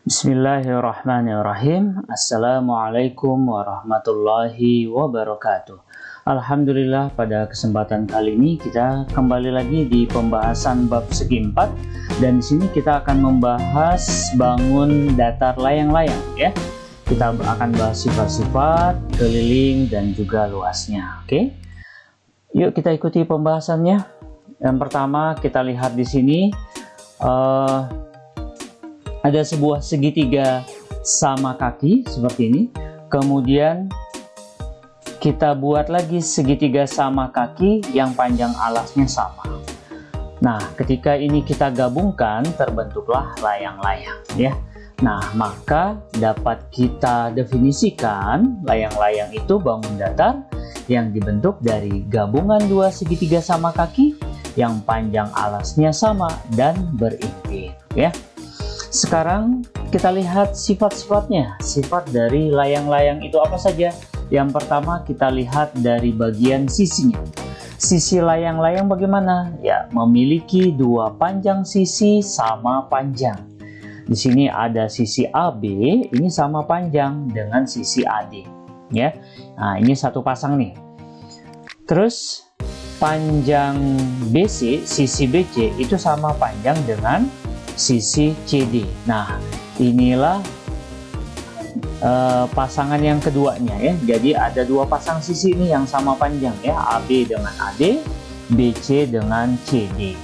Bismillahirrahmanirrahim. Assalamualaikum warahmatullahi wabarakatuh. Alhamdulillah, pada kesempatan kali ini kita kembali lagi di pembahasan bab segi 4, dan di sini kita akan membahas bangun datar layang-layang ya. Kita akan bahas sifat-sifat, keliling dan juga luasnya. Oke. Yuk kita ikuti pembahasannya. Yang pertama kita lihat di sini ada sebuah segitiga sama kaki seperti ini. Kemudian kita buat lagi segitiga sama kaki yang panjang alasnya sama. Nah, ketika ini kita gabungkan terbentuklah layang-layang ya. Nah, maka dapat kita definisikan layang-layang itu bangun datar yang dibentuk dari gabungan dua segitiga sama kaki yang panjang alasnya sama dan berimpit ya. Sekarang kita lihat sifat-sifatnya. Sifat dari layang-layang itu apa saja? Yang pertama kita lihat dari bagian sisinya. Sisi layang-layang bagaimana? Ya, memiliki dua panjang sisi sama panjang. Di sini ada sisi AB, ini sama panjang dengan sisi AD. Ya, nah ini satu pasang nih. Terus panjang BC, sisi BC itu sama panjang dengan sisi CD. Nah, inilah pasangan yang keduanya ya. Jadi ada dua pasang sisi ini yang sama panjang ya, AB dengan AD, BC dengan CD.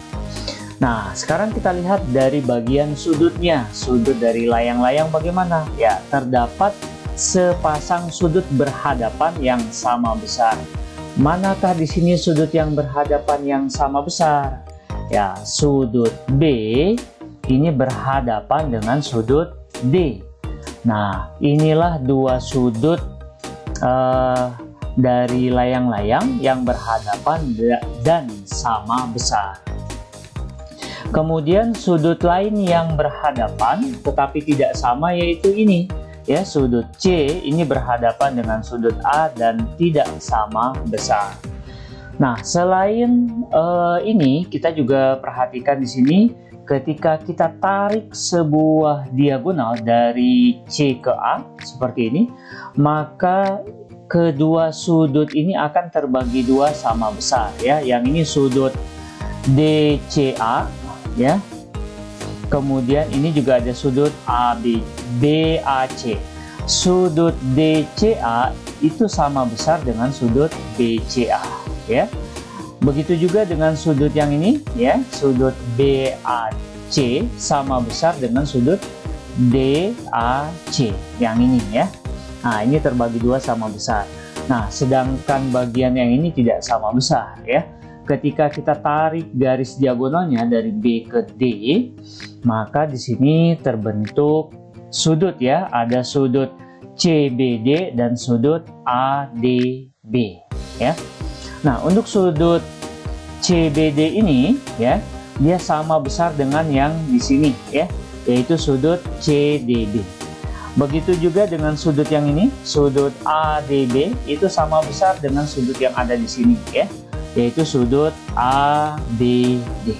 Nah, sekarang kita lihat dari bagian sudutnya. Sudut dari layang-layang bagaimana? Ya, terdapat sepasang sudut berhadapan yang sama besar. Manakah di sini sudut yang berhadapan yang sama besar? Ya, sudut B ini berhadapan dengan sudut D. Nah, inilah dua sudut dari layang-layang yang berhadapan dan sama besar. Kemudian sudut lain yang berhadapan tetapi tidak sama yaitu ini ya, sudut C ini berhadapan dengan sudut A dan tidak sama besar. Nah, selain ini kita juga perhatikan di sini. Ketika kita tarik sebuah diagonal dari C ke A seperti ini, maka kedua sudut ini akan terbagi dua sama besar ya. Yang ini sudut DCA ya. Kemudian ini juga ada sudut BAC. Sudut DCA itu sama besar dengan sudut BCA ya. Begitu juga dengan sudut yang ini ya, sudut BAC sama besar dengan sudut DAC yang ini ya. Nah, ini terbagi dua sama besar. Nah, sedangkan bagian yang ini tidak sama besar ya. Ketika kita tarik garis diagonalnya dari B ke D, maka di sini terbentuk sudut ya, ada sudut CBD dan sudut ADB ya. Nah, untuk sudut CBD ini ya, dia sama besar dengan yang di sini ya, yaitu sudut CDB. Begitu juga dengan sudut yang ini, sudut ADB itu sama besar dengan sudut yang ada di sini ya, yaitu sudut ABD.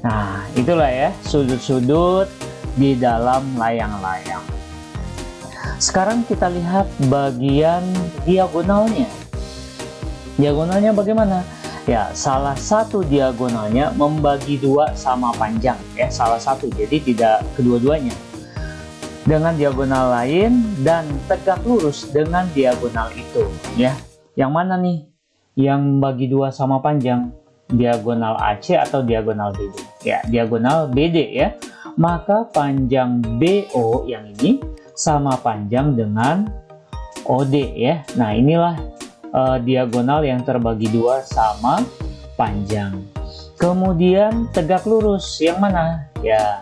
Nah, itulah ya sudut-sudut di dalam layang-layang. Sekarang kita lihat bagian diagonalnya. Diagonalnya bagaimana? Ya, salah satu diagonalnya membagi dua sama panjang ya, salah satu, jadi tidak kedua-duanya. Dengan diagonal lain dan tegak lurus dengan diagonal itu ya. Yang mana nih yang membagi dua sama panjang? Diagonal AC atau diagonal BD? Ya, diagonal BD ya. Maka panjang BO yang ini sama panjang dengan OD ya. Nah, inilah diagonal yang terbagi dua sama panjang. Kemudian tegak lurus yang mana? Ya,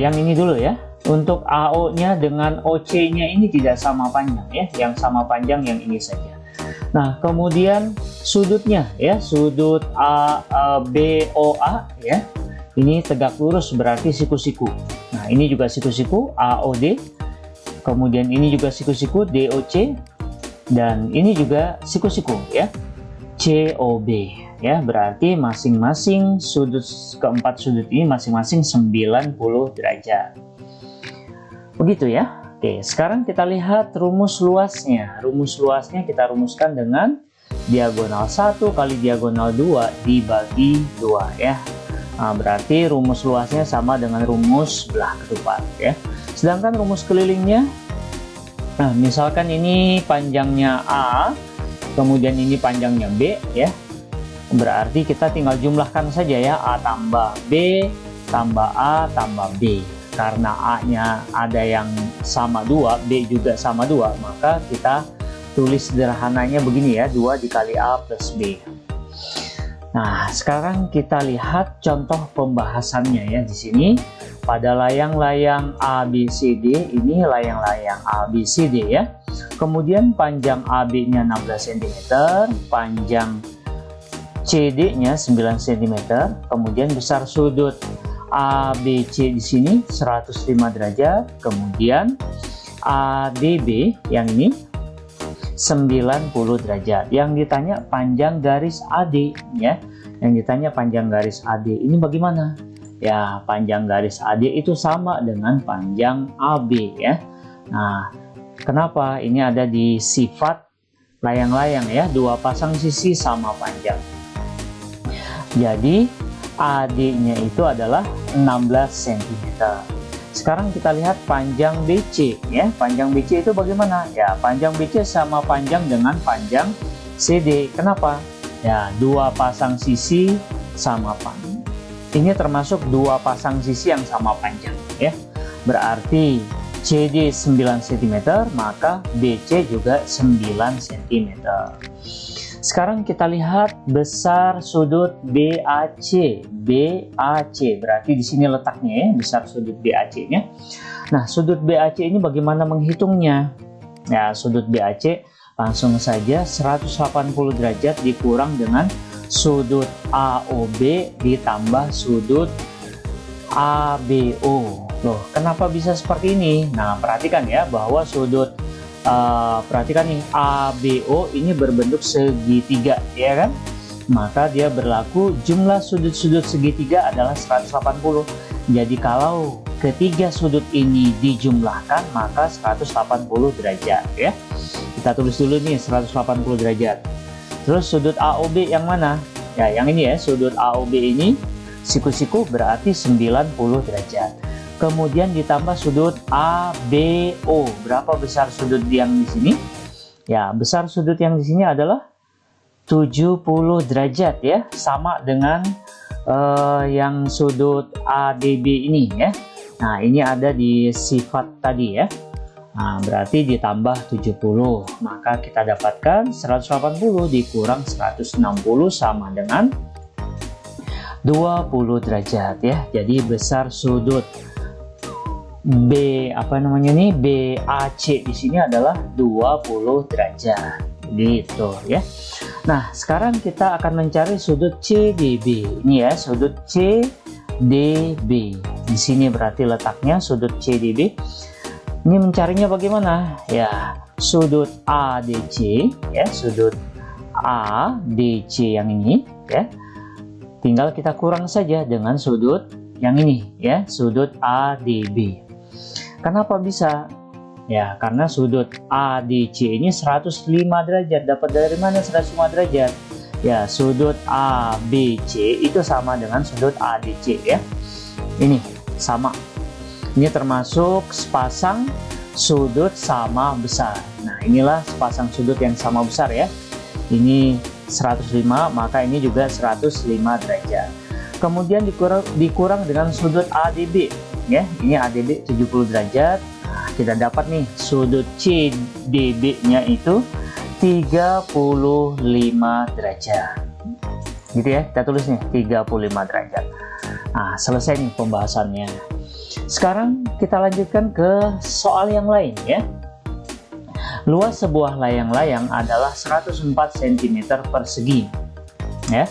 yang ini dulu ya. Untuk AO-nya dengan OC-nya ini tidak sama panjang ya. Yang sama panjang yang ini saja. Nah, kemudian sudutnya ya, sudut BOA ya. Ini tegak lurus berarti siku-siku. Nah, ini juga siku-siku AOD. Kemudian ini juga siku-siku DOC. Dan ini juga siku-siku ya. COB ya, berarti masing-masing sudut keempat sudut ini masing-masing 90 derajat. Begitu ya. Oke, sekarang kita lihat rumus luasnya. Rumus luasnya kita rumuskan dengan diagonal 1 kali diagonal 2 dibagi 2 ya. Nah, berarti rumus luasnya sama dengan rumus belah ketupat ya. Sedangkan rumus kelilingnya, nah misalkan ini panjangnya A, kemudian ini panjangnya B ya. Berarti kita tinggal jumlahkan saja ya, A tambah B tambah A tambah B. Karena A-nya ada yang sama 2, B juga sama 2, maka kita tulis sederhananya begini ya, 2 dikali A plus B. Nah, sekarang kita lihat contoh pembahasannya ya di sini. Pada layang-layang ABCD, ini layang-layang ABCD ya. Kemudian panjang AB-nya 16 cm, panjang CD-nya 9 cm, kemudian besar sudut ABC di sini 105 derajat, kemudian ADB yang ini 90 derajat. Yang ditanya panjang garis AD ya. Yang ditanya panjang garis AD ini bagaimana? Ya, panjang garis AD itu sama dengan panjang AB ya. Nah, kenapa? Ini ada di sifat layang-layang ya, dua pasang sisi sama panjang. Jadi AD-nya itu adalah 16 cm. Sekarang kita lihat panjang BC ya. Panjang BC itu bagaimana? Ya, panjang BC sama panjang dengan panjang CD. Kenapa? Ya, dua pasang sisi sama panjang. Ini termasuk dua pasang sisi yang sama panjang ya. Berarti CD 9 cm, maka BC juga 9 cm. Sekarang kita lihat besar sudut BAC. BAC berarti di sini letaknya ya, besar sudut BAC-nya. Nah, sudut BAC ini bagaimana menghitungnya? Ya, sudut BAC langsung saja 180 derajat dikurang dengan sudut AOB ditambah sudut ABO. Loh, kenapa bisa seperti ini? Nah, perhatikan ya bahwa sudut perhatikan nih, ABO ini berbentuk segitiga ya kan, maka dia berlaku jumlah sudut-sudut segitiga adalah 180. Jadi kalau ketiga sudut ini dijumlahkan maka 180 derajat ya. Kita tulis dulu nih 180 derajat. Terus sudut AOB yang mana? Ya, yang ini ya, sudut AOB ini siku-siku berarti 90 derajat. Kemudian ditambah sudut ABO. Berapa besar sudut yang di sini? Ya, besar sudut yang di sini adalah 70 derajat ya, sama dengan yang sudut ADB ini ya. Nah, ini ada di sifat tadi ya. Nah, berarti ditambah 70. Maka kita dapatkan 180 dikurang 160 sama dengan 20 derajat ya. Jadi besar sudut BAC di sini adalah 20 derajat gitu ya. Nah, sekarang kita akan mencari sudut CDB. Ini ya, sudut CDB. Di sini berarti letaknya sudut CDB. Ini mencarinya bagaimana? Ya, sudut ADC ya, sudut ADC yang ini ya. Tinggal kita kurang saja dengan sudut yang ini ya, sudut ADB. Kenapa bisa? Ya, karena sudut ADC ini 105 derajat. Dapat dari mana 105 derajat? Ya, sudut ABC itu sama dengan sudut ADC ya. Ini sama. Ini termasuk sepasang sudut sama besar. Nah, inilah sepasang sudut yang sama besar ya. Ini 105, maka ini juga 105 derajat. Kemudian dikurang dengan sudut ADB ya. Ini ADB 70 derajat. Nah, kita dapat nih sudut CDB-nya itu 35 derajat. Gitu ya, kita tulis nih 35 derajat. Nah, selesai nih pembahasannya. Sekarang kita lanjutkan ke soal yang lain ya. Luas sebuah layang-layang adalah 104 cm persegi ya.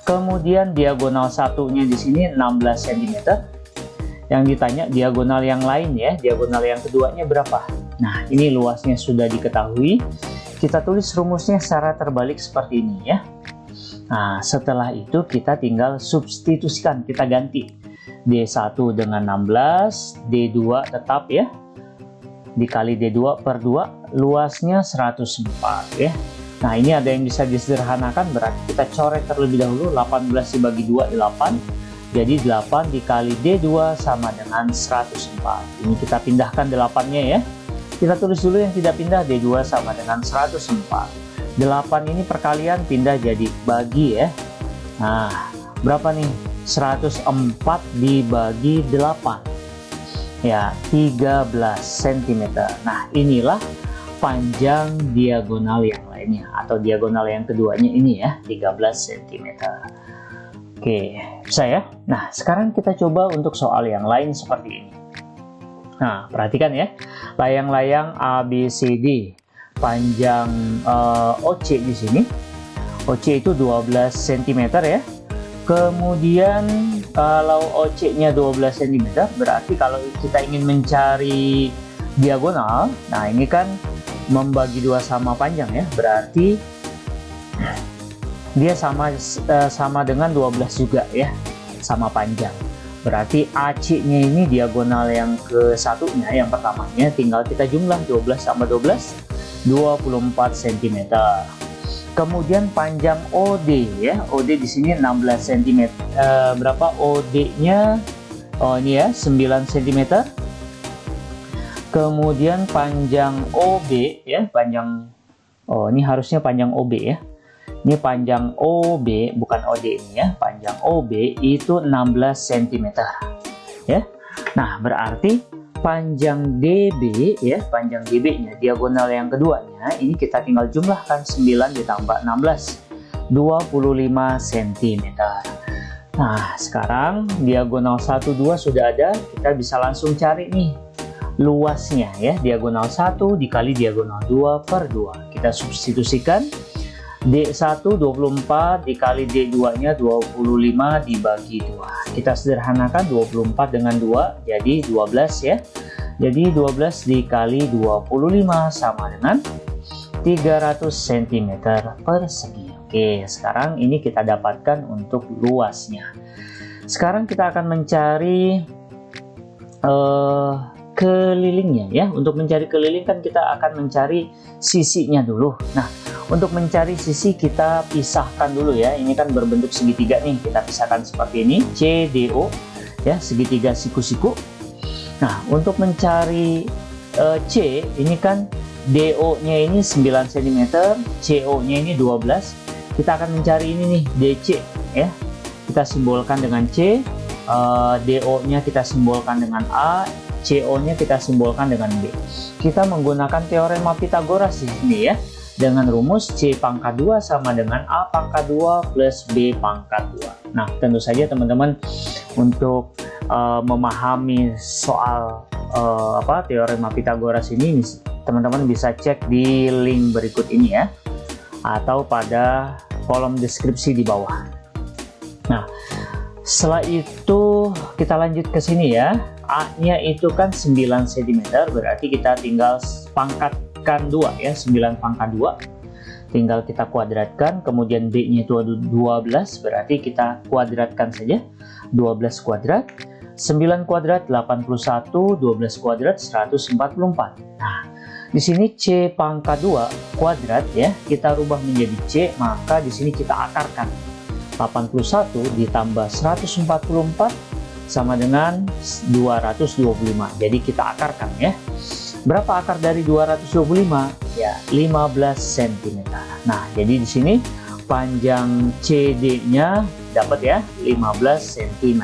Kemudian diagonal satunya di sini 16 cm. Yang ditanya diagonal yang lain ya, diagonal yang keduanya berapa? Nah, ini luasnya sudah diketahui. Kita tulis rumusnya secara terbalik seperti ini ya. Nah, setelah itu kita tinggal substitusikan, kita ganti. D1 dengan 16, D2 tetap ya. Dikali D2 per 2, luasnya 104 ya. Nah, ini ada yang bisa disederhanakan, berarti kita coret terlebih dahulu. 18 dibagi 2, 8. Jadi 8 dikali D2 sama dengan 104. Ini kita pindahkan 8-nya ya. Kita tulis dulu yang tidak pindah, D2 sama dengan 104. 8 ini perkalian, pindah jadi bagi ya. Nah, berapa nih? 104 dibagi 8. Ya, 13 cm. Nah, inilah panjang diagonal yang lainnya, atau diagonal yang keduanya ini ya, 13 cm. Oke, bisa ya? Nah, sekarang kita coba untuk soal yang lain seperti ini. Nah, perhatikan ya, layang-layang ABCD, panjang OC di sini. OC itu 12 cm ya. Kemudian kalau OC-nya 12 cm, berarti kalau kita ingin mencari diagonal, nah ini kan membagi 2 sama panjang ya, berarti dia sama dengan 12 juga ya, sama panjang. Berarti AC-nya ini diagonal yang ke satunya, yang pertamanya, tinggal kita jumlah 12 sama 12, 24 cm. Kemudian panjang OD ya, OD di sini 16 cm. Berapa OD-nya? Oh ini ya, 9 cm. Kemudian panjang OB ya, ini harusnya panjang OB ya. Ini panjang OB, bukan OD ini ya. Panjang OB itu 16 cm ya. Nah, berarti panjang DB ya, panjang DB-nya diagonal yang keduanya ini kita tinggal jumlahkan 9 ditambah 16, 25 cm. Nah, sekarang diagonal 1 2 sudah ada, kita bisa langsung cari nih luasnya ya. Diagonal 1 dikali diagonal 2 per 2. Kita substitusikan. D1 24 dikali D2-nya 25 dibagi 2. Kita sederhanakan 24 dengan 2 jadi 12 ya. Jadi 12 dikali 25 sama dengan 300 cm persegi. Oke, sekarang ini kita dapatkan untuk luasnya. Sekarang kita akan mencari kelilingnya ya. Untuk mencari keliling kan kita akan mencari sisinya dulu. Nah, untuk mencari sisi kita pisahkan dulu ya. Ini kan berbentuk segitiga nih. Kita pisahkan seperti ini. CDO ya, segitiga siku-siku. Nah, untuk mencari C, ini kan DO-nya ini 9 cm, CO-nya ini 12. Kita akan mencari ini nih, DC ya. Kita simbolkan dengan C, DO-nya kita simbolkan dengan A, CO-nya kita simbolkan dengan B. Kita menggunakan teorema Pythagoras di sini ya. Dengan rumus C pangkat 2 sama dengan A pangkat 2 plus B pangkat 2. Nah, tentu saja teman-teman untuk memahami soal teorema Pythagoras ini, teman-teman bisa cek di link berikut ini ya, atau pada kolom deskripsi di bawah. Nah, setelah itu kita lanjut ke sini ya. A-nya itu kan 9 cm, berarti kita tinggal pangkatkan 2 ya, 9 pangkat 2. Tinggal kita kuadratkan, kemudian B-nya itu 12, berarti kita kuadratkan saja. 12 kuadrat, 9 kuadrat 81, 12 kuadrat 144. Nah, di sini C pangkat 2 kuadrat ya, kita rubah menjadi C, maka di sini kita akarkan. 81 ditambah 144 sama dengan 225. Jadi kita akarkan ya. Berapa akar dari 225? Ya, 15 cm. Nah, jadi di sini panjang CD-nya dapat ya, 15 cm.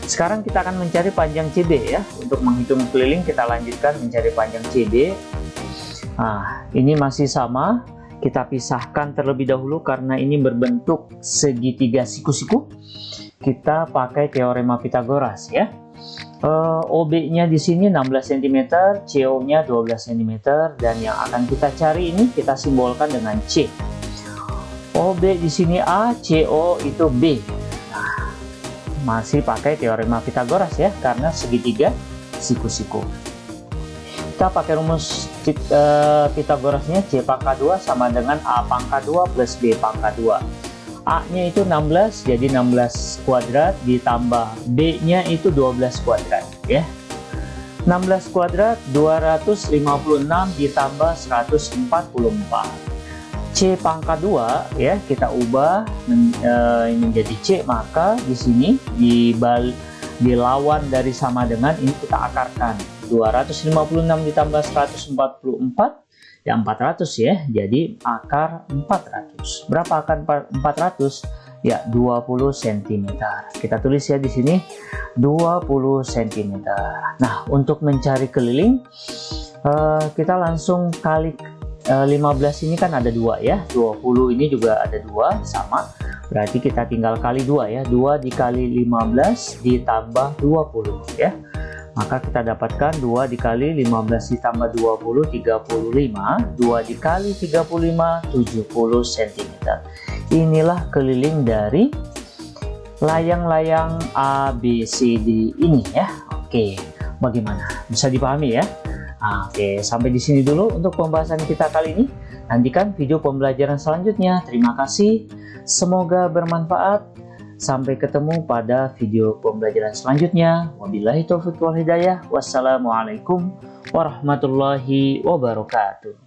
Sekarang kita akan mencari panjang CB ya. Untuk menghitung keliling kita lanjutkan mencari panjang CB. Nah, ini masih sama. Kita pisahkan terlebih dahulu karena ini berbentuk segitiga siku-siku. Kita pakai teorema Pythagoras ya. OB-nya di sini 16 cm, CO-nya 12 cm, dan yang akan kita cari ini kita simbolkan dengan C. OB di sini A, CO itu B. Nah, masih pakai teorema Pythagoras ya, karena segitiga siku-siku. Kita pakai rumus Pythagorasnya C pangkat 2 sama dengan A pangkat 2 plus B pangkat 2. A-nya itu 16, jadi 16 kuadrat ditambah B-nya itu 12 kuadrat ya. 16 kuadrat 256 ditambah 144. C pangkat 2 ya, kita ubah menjadi C, maka di sini dilawan dari sama dengan ini kita akarkan. 256 ditambah 144 ya 400 ya, jadi akar 400. Berapa akar 400? Ya 20 cm. Kita tulis ya di sini 20 cm. Nah, untuk mencari keliling kita langsung kali 15 ini kan ada 2 ya, 20 ini juga ada 2 sama, berarti kita tinggal kali 2 ya, 2 dikali 15 ditambah 20 ya. Maka kita dapatkan 2 dikali 15 ditambah 20, 35. 2 dikali 35, 70 cm. Inilah keliling dari layang-layang ABCD ini ya. Oke, bagaimana? Bisa dipahami ya? Oke, sampai di sini dulu untuk pembahasan kita kali ini. Nantikan video pembelajaran selanjutnya. Terima kasih. Semoga bermanfaat. Sampai ketemu pada video pembelajaran selanjutnya. Wabillahi taufiq wal hidayah. Wassalamualaikum warahmatullahi wabarakatuh.